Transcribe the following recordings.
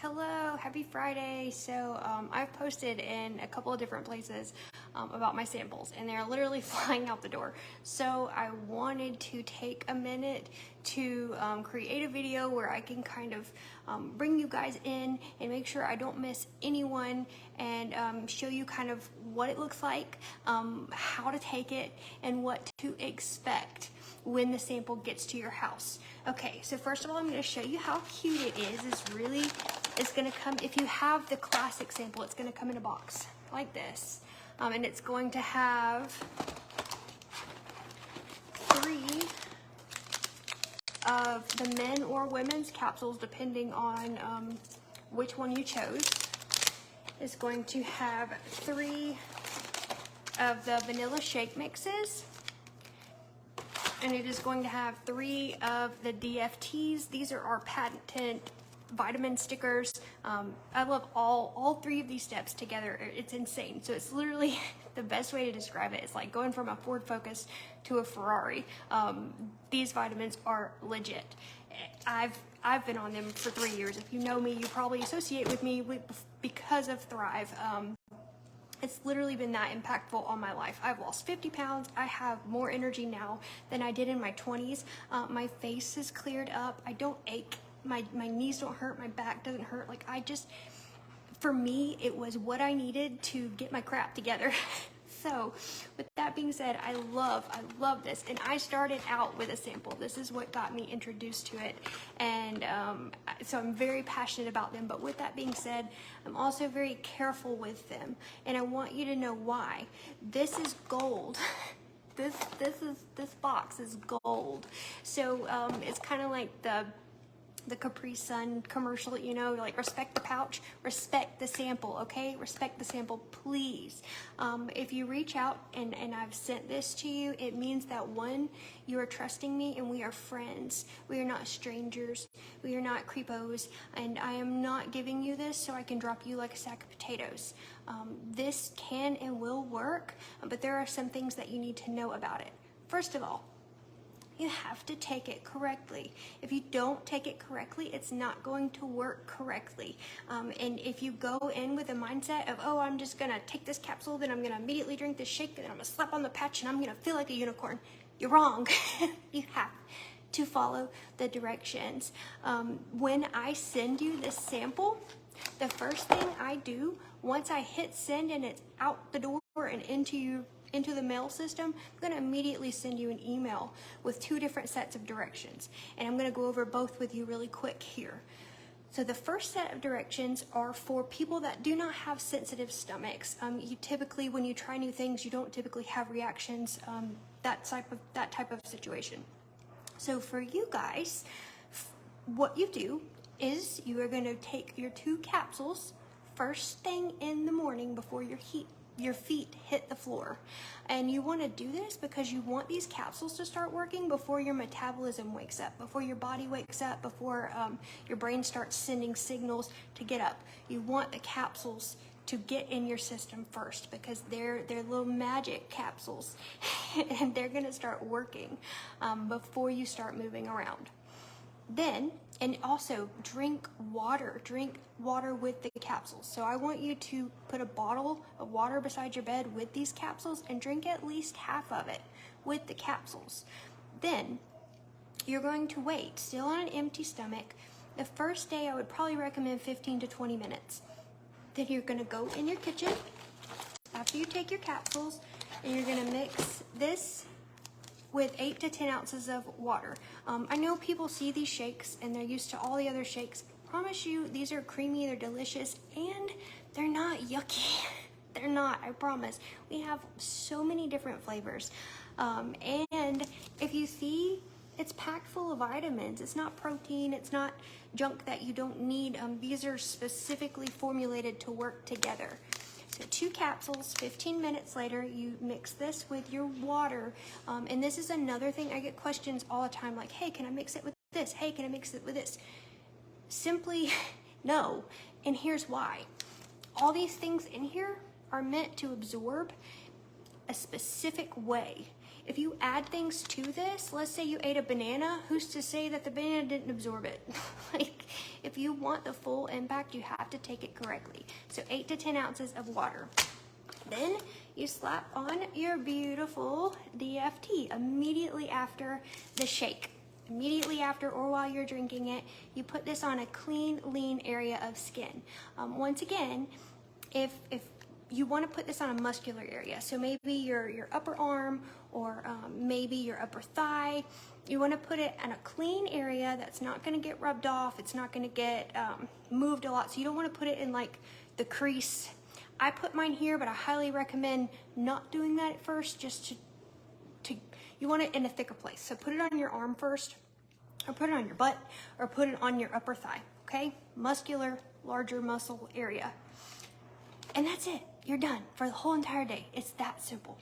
Hello, happy Friday. So I've posted in a couple of different places about my samples, and they're literally flying out the door. So I wanted to take a minute to create a video where I can kind of bring you guys in and make sure I don't miss anyone, and show you kind of what it looks like, how to take it, and what to expect when the sample gets to your house. Okay, so first of all, I'm going to show you how cute it is. It's going to come, if you have the classic sample, it's going to come in a box like this. And it's going to have 3 of the men or women's capsules, depending on which one you chose. It's going to have 3 of the vanilla shake mixes. And it is going to have 3 of the DFTs. These are our patented vitamin stickers. I love all 3 of these steps together. It's insane. So it's literally the best way to describe it. It's like going from a Ford Focus to a Ferrari. These vitamins are legit. I've been on them for 3 years. If you know me, you probably associate with me because of Thrive. It's literally been that impactful on my life. I've lost 50 pounds. I have more energy now than I did in my 20s. My face is cleared up. I don't ache. My knees don't hurt. My back doesn't hurt. Like, for me, it was what I needed to get my crap together. So with that being said, I love this. And I started out with a sample. This is what got me introduced to it. And so I'm very passionate about them. But with that being said, I'm also very careful with them. And I want you to know why. This is gold. This box is gold. So it's kind of like the Capri Sun commercial, you know, like respect the pouch, respect the sample, okay? Respect the sample, please. If you reach out and I've sent this to you, it means that 1, you are trusting me and we are friends. We are not strangers. We are not creepos. And I am not giving you this so I can drop you like a sack of potatoes. This can and will work, but there are some things that you need to know about it. First of all, you have to take it correctly. If you don't take it correctly, it's not going to work correctly. And if you go in with a mindset of, oh, I'm just gonna take this capsule, then I'm gonna immediately drink this shake, then I'm gonna slap on the patch and I'm gonna feel like a unicorn, you're wrong. You have to follow the directions. When I send you this sample, the first thing I do, once I hit send and it's out the door and into the mail system, I'm going to immediately send you an email with 2 different sets of directions. And I'm going to go over both with you really quick here. So the first set of directions are for people that do not have sensitive stomachs. You typically, when you try new things, you don't typically have reactions, that type of situation. So for you guys, what you do is you are going to take your 2 capsules first thing in the morning before your feet hit the floor. And you want to do this because you want these capsules to start working before your metabolism wakes up, before your body wakes up, before your brain starts sending signals to get up. You want the capsules to get in your system first because they're little magic capsules and they're going to start working before you start moving around. Then, and also drink water with the capsules. So I want you to put a bottle of water beside your bed with these capsules and drink at least half of it with the capsules. Then you're going to wait, still on an empty stomach. The first day I would probably recommend 15 to 20 minutes. Then you're gonna go in your kitchen after you take your capsules and you're gonna mix this with 8 to 10 ounces of water. I know people see these shakes and they're used to all the other shakes. I promise you, these are creamy, they're delicious, and they're not yucky. They're not, I promise. We have so many different flavors. And if you see, it's packed full of vitamins. It's not protein, it's not junk that you don't need. These are specifically formulated to work together. So 2 capsules, 15 minutes later, you mix this with your water. And this is another thing, I get questions all the time like, hey, can I mix it with this? Hey, can I mix it with this? Simply no, and here's why. All these things in here are meant to absorb a specific way. If you add things to this, let's say you ate a banana, who's to say that the banana didn't absorb it? Like, if you want the full impact, you have to take it correctly. So 8 to 10 ounces of water. Then you slap on your beautiful DFT immediately after the shake. Immediately after or while you're drinking it, you put this on a clean, lean area of skin. Once again, if you want to put this on a muscular area, so maybe your upper arm or maybe your upper thigh, you want to put it in a clean area that's not going to get rubbed off, it's not going to get moved a lot, so you don't want to put it in like the crease. I put mine here, but I highly recommend not doing that at first, just to you want it in a thicker place. So put it on your arm first, or put it on your butt, or put it on your upper thigh, okay? Muscular, larger muscle area. And that's it. You're done for the whole entire day. It's that simple.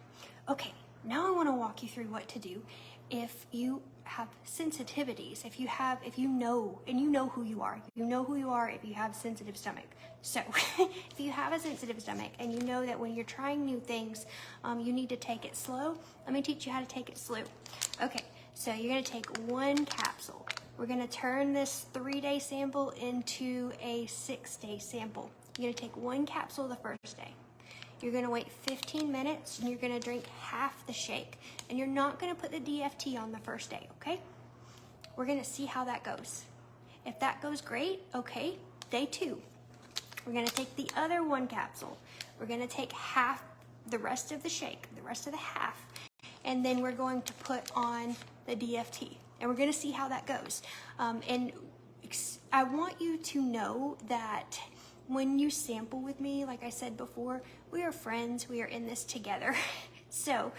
Okay, now I want to walk you through what to do if you have sensitivities, if you know, and you know who you are. You know who you are if you have sensitive stomach. So if you have a sensitive stomach and you know that when you're trying new things, you need to take it slow, let me teach you how to take it slow. Okay, so you're going to take 1 capsule. We're going to turn this 3-day sample into a 6-day sample. You're going to take 1 capsule the first day. You're going to wait 15 minutes and you're going to drink half the shake. And you're not going to put the DFT on the first day, okay? We're going to see how that goes. If that goes great, okay, day 2. We're going to take the other 1 capsule. We're going to take half, the rest of the shake, the rest of the half, and then we're going to put on the DFT. And we're going to see how that goes. And I want you to know that when you sample with me, like I said before, we are friends, we are in this together. So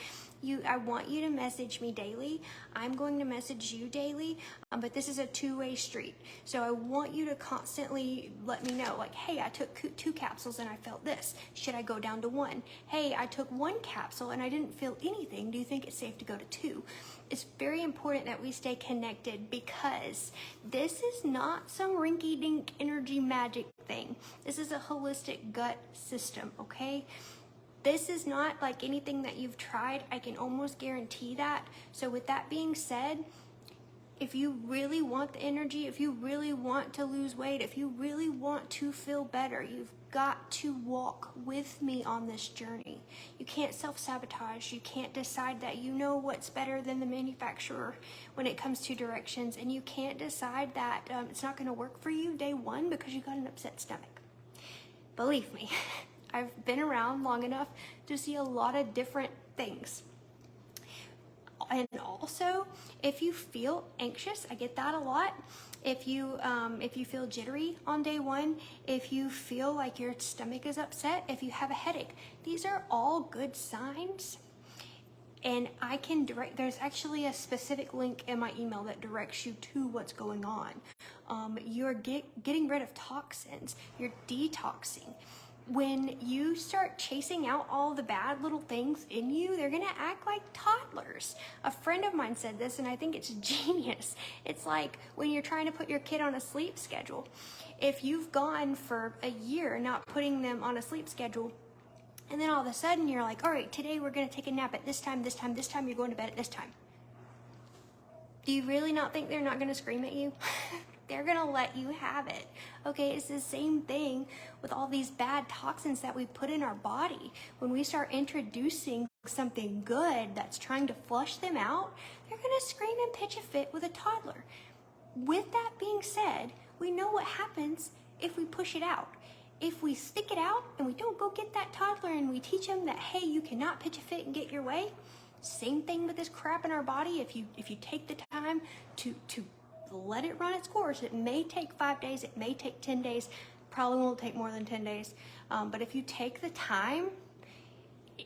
I want you to message me daily. I'm going to message you daily, but this is a 2-way street. So I want you to constantly let me know, like, hey, I took 2 capsules and I felt this. Should I go down to 1? Hey, I took 1 capsule and I didn't feel anything. Do you think it's safe to go to 2? It's very important that we stay connected because this is not some rinky-dink energy magic thing. This is a holistic gut system, okay? This is not like anything that you've tried. I can almost guarantee that. So with that being said, if you really want the energy, if you really want to lose weight, if you really want to feel better, you've got to walk with me on this journey. You can't self-sabotage. You can't decide that you know what's better than the manufacturer when it comes to directions, and you can't decide that it's not going to work for you day 1 because you got an upset stomach. Believe me, I've been around long enough to see a lot of different things. And also, if you feel anxious, I get that a lot. If you feel jittery on day 1, if you feel like your stomach is upset, if you have a headache, these are all good signs. And I can direct, there's actually a specific link in my email that directs you to what's going on. You're getting rid of toxins, you're detoxing. When you start chasing out all the bad little things in you, they're gonna act like toddlers. A friend of mine said this, and I think it's genius. It's like when you're trying to put your kid on a sleep schedule. If you've gone for a year not putting them on a sleep schedule, and then all of a sudden you're like, all right, today we're gonna take a nap at this time, you're going to bed at this time. Do you really not think they're not gonna scream at you? They're gonna let you have it. Okay, it's the same thing with all these bad toxins that we put in our body. When we start introducing something good that's trying to flush them out, they're gonna scream and pitch a fit with a toddler. With that being said, we know what happens if we push it out. If we stick it out and we don't go get that toddler and we teach them that, hey, you cannot pitch a fit and get your way, same thing with this crap in our body. If you take the time to let it run its course, it may take 5 days, it may take 10 days, probably won't take more than 10 days. But if you take the time,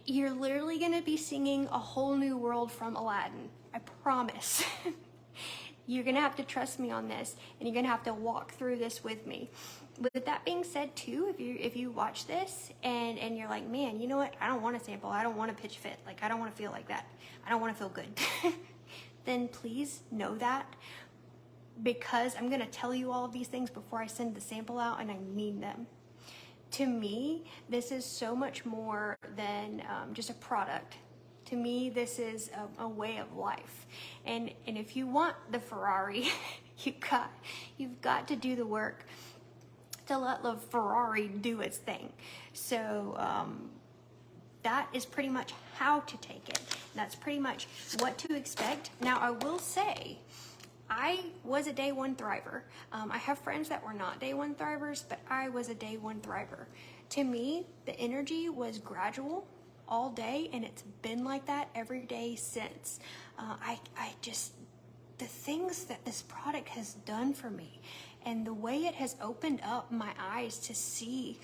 you're literally gonna be singing a whole new world from Aladdin. I promise. You're gonna have to trust me on this, and you're gonna have to walk through this with me. With that being said too, if you watch this and you're like, man, you know what, I don't want to sample, I don't want to pitch fit, like I don't want to feel like that, I don't want to feel good, then please know that, because I'm gonna tell you all of these things before I send the sample out, and I mean them. To me, this is so much more than just a product. To me, this is a way of life. And if you want the Ferrari, you've got to do the work to let the Ferrari do its thing. So that is pretty much how to take it. That's pretty much what to expect. Now, I will say, I was a day one thriver. I have friends that were not day one thrivers, but I was a day one thriver. To me, the energy was gradual all day, and it's been like that every day since. The things that this product has done for me and the way it has opened up my eyes to see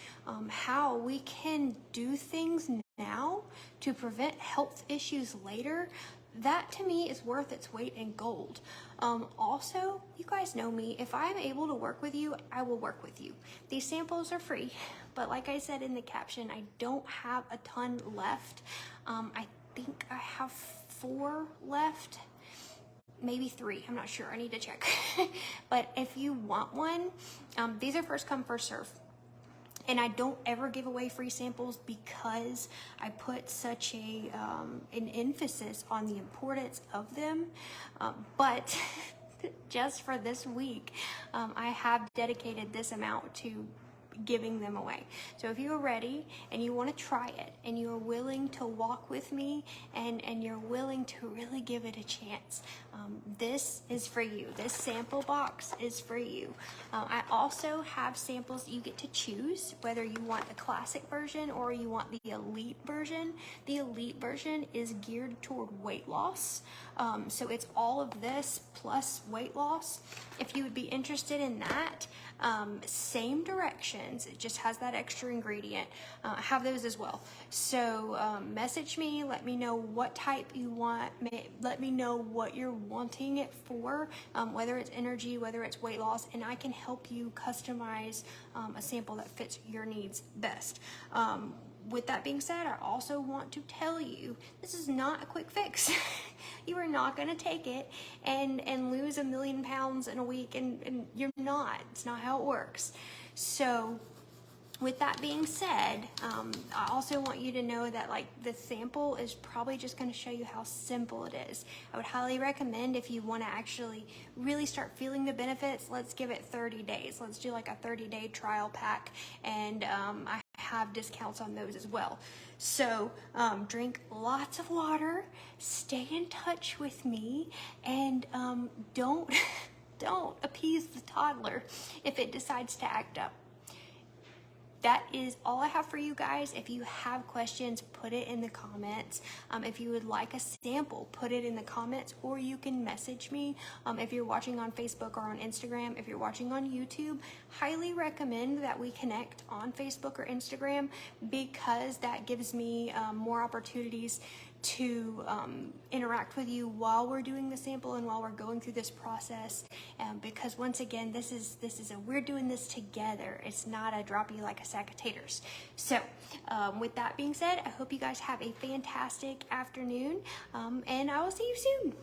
how we can do things now to prevent health issues later, that to me is worth its weight in gold. Also, you guys know me. If I'm able to work with you, I will work with you. These samples are free, but like I said in the caption, I don't have a ton left. I think I have 4 left. Maybe 3, I'm not sure, I need to check. But if you want one, these are first come, first serve. And I don't ever give away free samples because I put such an emphasis on the importance of them. But just for this week, I have dedicated this amount to giving them away. So if you're ready and you want to try it and you're willing to walk with me and you're willing to really give it a chance, this is for you. This sample box is for you. I also have samples you get to choose whether you want the classic version or you want the elite version. The elite version is geared toward weight loss. So it's all of this plus weight loss. If you would be interested in that, same directions, it just has that extra ingredient. I have those as well. So message me, let me know what type you want, let me know what you're wanting it for, whether it's energy, whether it's weight loss, and I can help you customize a sample that fits your needs best. With that being said, I also want to tell you, this is not a quick fix. You are not going to take it and lose 1 million pounds in a week, and you're not. It's not how it works. So with that being said, I also want you to know that like the sample is probably just going to show you how simple it is. I would highly recommend if you want to actually really start feeling the benefits, let's give it 30 days. Let's do like a 30-day trial pack, and I have discounts on those as well. So drink lots of water, stay in touch with me, and don't appease the toddler if it decides to act up. That is all I have for you guys. If you have questions, put it in the comments. If you would like a sample, put it in the comments, or you can message me. If you're watching on Facebook or on Instagram, if you're watching on YouTube, highly recommend that we connect on Facebook or Instagram, because that gives me more opportunities to interact with you while we're doing the sample and while we're going through this process, because once again, we're doing this together. It's not a drop you like a sack of taters. So with that being said, I hope you guys have a fantastic afternoon, and I will see you soon.